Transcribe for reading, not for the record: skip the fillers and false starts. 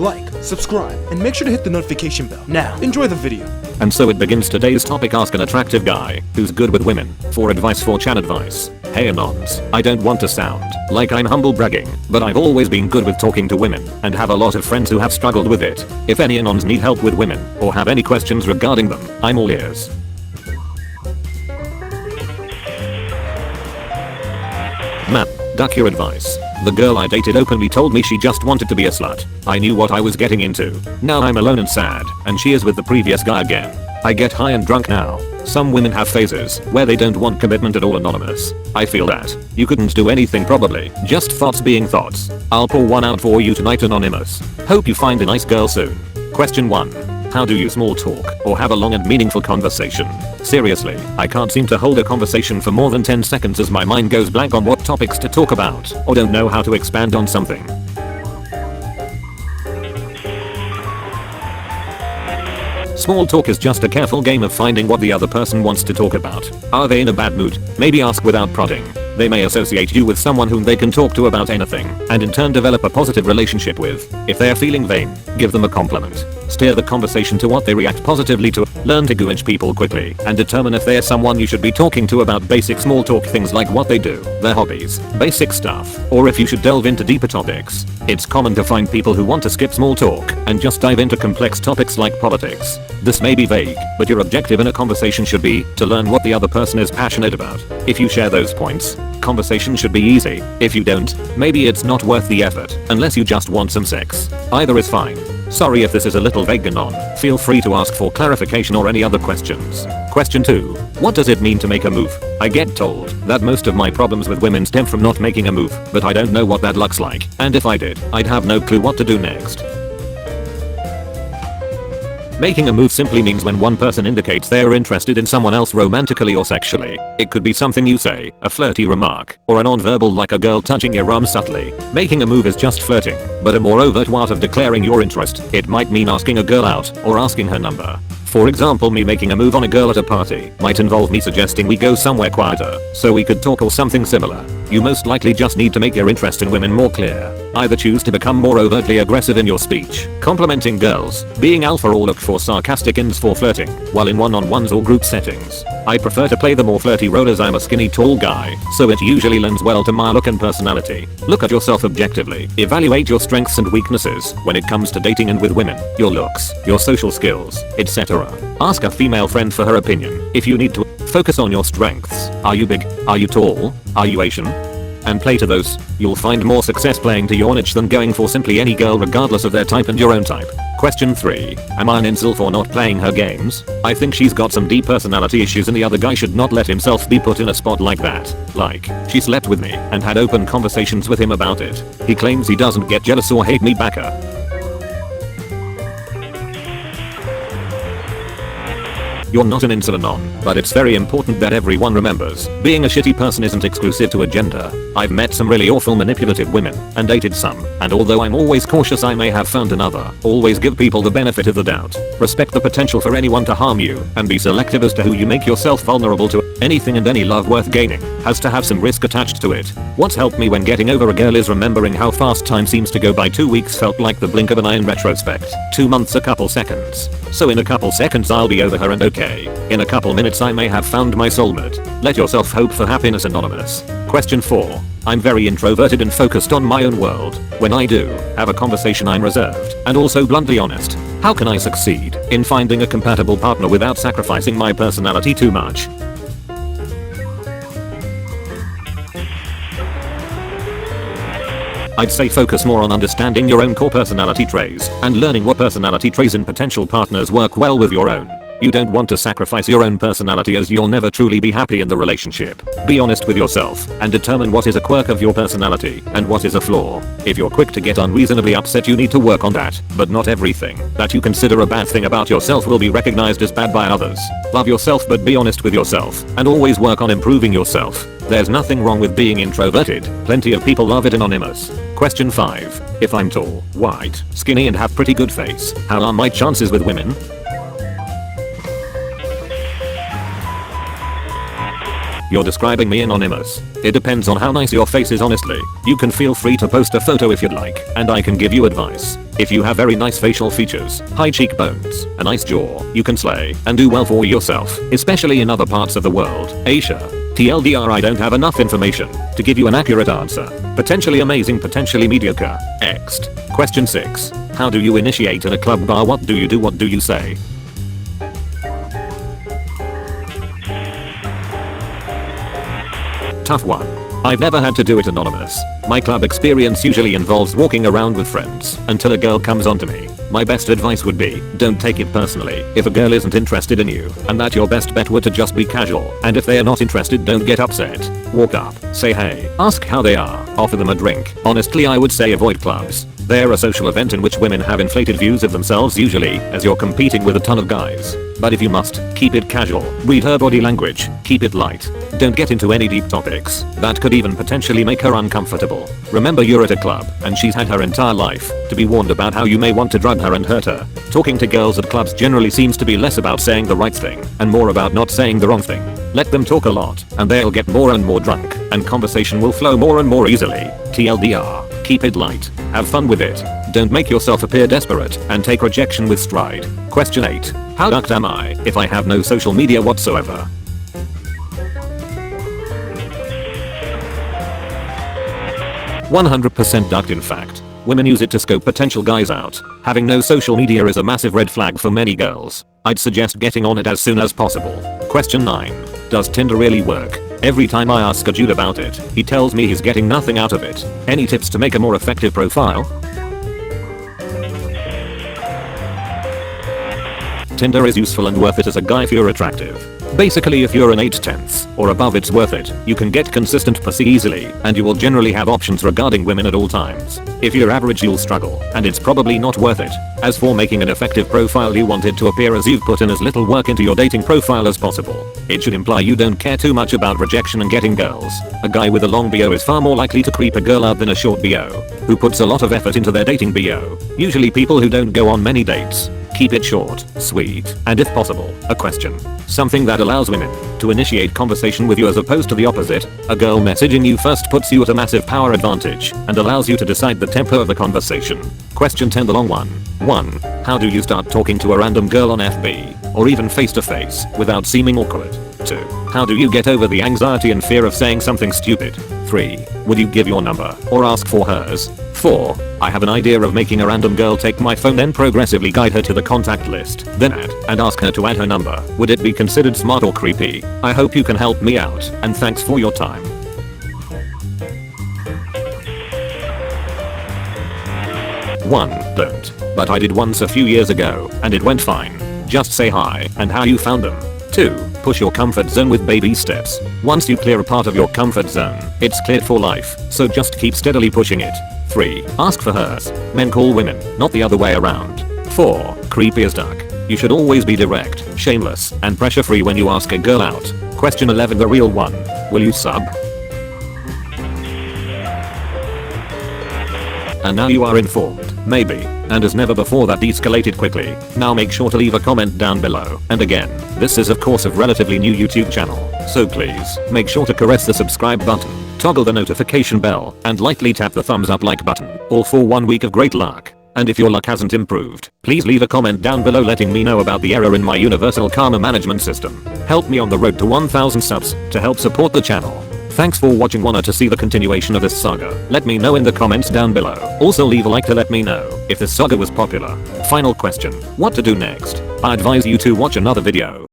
like, subscribe, and make sure to hit the notification bell. Now, enjoy the video. And so it begins today's topic. Ask an attractive guy who's good with women for advice. For Chan advice. Hey Anons, I don't want to sound like I'm humble bragging, but I've always been good with talking to women and have a lot of friends who have struggled with it. If any Anons need help with women or have any questions regarding them, I'm all ears. Man, duck your advice. The girl I dated openly told me she just wanted to be a slut. I knew what I was getting into. Now I'm alone and sad, and she is with the previous guy again. I get high and drunk now. Some women have phases where they don't want commitment at all. Anonymous. I feel that. You couldn't do anything probably. Just thoughts being thoughts. I'll pour one out for you tonight. Anonymous. Hope you find a nice girl soon. Question 1. How do you small talk or have a long and meaningful conversation? Seriously, I can't seem to hold a conversation for more than 10 seconds as my mind goes blank on what topics to talk about or don't know how to expand on something. Small talk is just a careful game of finding what the other person wants to talk about. Are they in a bad mood? Maybe ask without prodding. They may associate you with someone whom they can talk to about anything and in turn develop a positive relationship with. If they are feeling vain, give them a compliment. Steer the conversation to what they react positively to. Learn to gauge people quickly and determine if they are someone you should be talking to about basic small talk things like what they do, their hobbies, basic stuff, or if you should delve into deeper topics. It's common to find people who want to skip small talk and just dive into complex topics like politics. This may be vague, but your objective in a conversation should be to learn what the other person is passionate about. If you share those points, conversation should be easy. If you don't, maybe it's not worth the effort, unless you just want some sex. Either is fine. Sorry if this is a little vague. Anon. Feel free to ask for clarification or any other questions. Question 2. What does it mean to make a move? I get told that most of my problems with women stem from not making a move, but I don't know what that looks like, and if I did, I'd have no clue what to do next. Making a move simply means when one person indicates they are interested in someone else romantically or sexually. It could be something you say, a flirty remark, or a non-verbal like a girl touching your arm subtly. Making a move is just flirting, but a more overt way of declaring your interest. It might mean asking a girl out or asking her number. For example, me making a move on a girl at a party might involve me suggesting we go somewhere quieter so we could talk or something similar. You most likely just need to make your interest in women more clear. Either choose to become more overtly aggressive in your speech, complimenting girls, being alpha, or look for sarcastic ends for flirting while in one-on-ones or group settings. I prefer to play the more flirty role as I'm a skinny tall guy, so it usually lends well to my look and personality. Look at yourself objectively. Evaluate your strengths and weaknesses when it comes to dating and with women, your looks, your social skills, etc. Ask a female friend for her opinion if you need to. Focus on your strengths. Are you big? Are you tall? Are you Asian? And play to those. You'll find more success playing to your niche than going for simply any girl regardless of their type and your own type. Question 3. Am I an incel for not playing her games? I think she's got some deep personality issues and the other guy should not let himself be put in a spot like that. Like, she slept with me and had open conversations with him about it. He claims he doesn't get jealous or hate me back. You're not an incel, Anon, but it's very important that everyone remembers, being a shitty person isn't exclusive to a gender. I've met some really awful manipulative women, and dated some, and although I'm always cautious I may have found another. Always give people the benefit of the doubt. Respect the potential for anyone to harm you, and be selective as to who you make yourself vulnerable to. Anything and any love worth gaining has to have some risk attached to it. What's helped me when getting over a girl is remembering how fast time seems to go by. 2 weeks felt like the blink of an eye in retrospect. 2 months a couple seconds. So in a couple seconds I'll be over her and okay. In a couple minutes I may have found my soulmate. Let yourself hope for happiness. Anonymous. Question 4. I'm very introverted and focused on my own world. When I do have a conversation I'm reserved and also bluntly honest. How can I succeed in finding a compatible partner without sacrificing my personality too much? I'd say focus more on understanding your own core personality traits and learning what personality traits in potential partners work well with your own. You don't want to sacrifice your own personality as you'll never truly be happy in the relationship. Be honest with yourself and determine what is a quirk of your personality and what is a flaw. If you're quick to get unreasonably upset you need to work on that, but not everything that you consider a bad thing about yourself will be recognized as bad by others. Love yourself but be honest with yourself and always work on improving yourself. There's nothing wrong with being introverted, plenty of people love it. Anonymous. Question 5. If I'm tall, white, skinny and have pretty good face, how are my chances with women? You're describing me, Anonymous. It depends on how nice your face is honestly. You can feel free to post a photo if you'd like, and I can give you advice. If you have very nice facial features, high cheekbones, a nice jaw, you can slay and do well for yourself, especially in other parts of the world. Asia. TLDR, I don't have enough information to give you an accurate answer. Potentially amazing, potentially mediocre. Next. Question 6. How do you initiate in a club bar? What do you do? What do you say? Tough one. I've never had to do it anonymous. My club experience usually involves walking around with friends until a girl comes onto me. My best advice would be, don't take it personally if a girl isn't interested in you, and that your best bet would to just be casual, and if they are not interested, don't get upset. Walk up, say hey, ask how they are, offer them a drink. Honestly, I would say avoid clubs. They're a social event in which women have inflated views of themselves, usually as you're competing with a ton of guys. But if you must, keep it casual, read her body language, keep it light. Don't get into any deep topics that could even potentially make her uncomfortable. Remember, you're at a club and she's had her entire life to be warned about how you may want to drug her and hurt her. Talking to girls at clubs generally seems to be less about saying the right thing and more about not saying the wrong thing. Let them talk a lot and they'll get more and more drunk and conversation will flow more and more easily. TLDR. Keep it light. Have fun with it. Don't make yourself appear desperate and take rejection with stride. Question 8. How ducked am I if I have no social media whatsoever? %100% ducked, in fact. Women use it to scope potential guys out. Having no social media is a massive red flag for many girls. I'd suggest getting on it as soon as possible. Question 9. Does Tinder really work? Every time I ask a dude about it, he tells me he's getting nothing out of it. Any tips to make a more effective profile? Tinder is useful and worth it as a guy if you're attractive. Basically, if you're an 8/10 or above, it's worth it. You can get consistent pussy easily, and you will generally have options regarding women at all times. If you're average, you'll struggle, and it's probably not worth it. As for making an effective profile, you want it to appear as you've put in as little work into your dating profile as possible. It should imply you don't care too much about rejection and getting girls. A guy with a long BO is far more likely to creep a girl out than a short BO, who puts a lot of effort into their dating BO. Usually people who don't go on many dates. Keep it short, sweet, and if possible, a question. Something that allows women to initiate conversation with you as opposed to the opposite. A girl messaging you first puts you at a massive power advantage and allows you to decide the tempo of the conversation. Question 10, the long one. 1. How do you start talking to a random girl on FB or even face to face without seeming awkward? 2. How do you get over the anxiety and fear of saying something stupid? 3. Would you give your number or ask for hers? 4. I have an idea of making a random girl take my phone, then progressively guide her to the contact list, then add and ask her to add her number. Would it be considered smart or creepy? I hope you can help me out, and thanks for your time. 1. Don't. But I did once a few years ago, and it went fine. Just say hi and how you found them. 2. Push your comfort zone with baby steps. Once you clear a part of your comfort zone, it's cleared for life, so just keep steadily pushing it. 3. Ask for hers. Men call women, not the other way around. 4. Creepy as duck. You should always be direct, shameless, and pressure free when you ask a girl out. Question 11, the real one. Will you sub? And now you are informed, maybe, and as never before that de-escalated quickly. Now make sure to leave a comment down below. And again, this is of course a relatively new YouTube channel, so please, make sure to caress the subscribe button, toggle the notification bell, and lightly tap the thumbs up like button, all for 1 week of great luck. And if your luck hasn't improved, please leave a comment down below letting me know about the error in my universal karma management system. Help me on the road to 1000 subs to help support the channel. Thanks for watching. Wanna to see the continuation of this saga? Let me know in the comments down below. Also leave a like to let me know if this saga was popular. Final question. What to do next? I advise you to watch another video.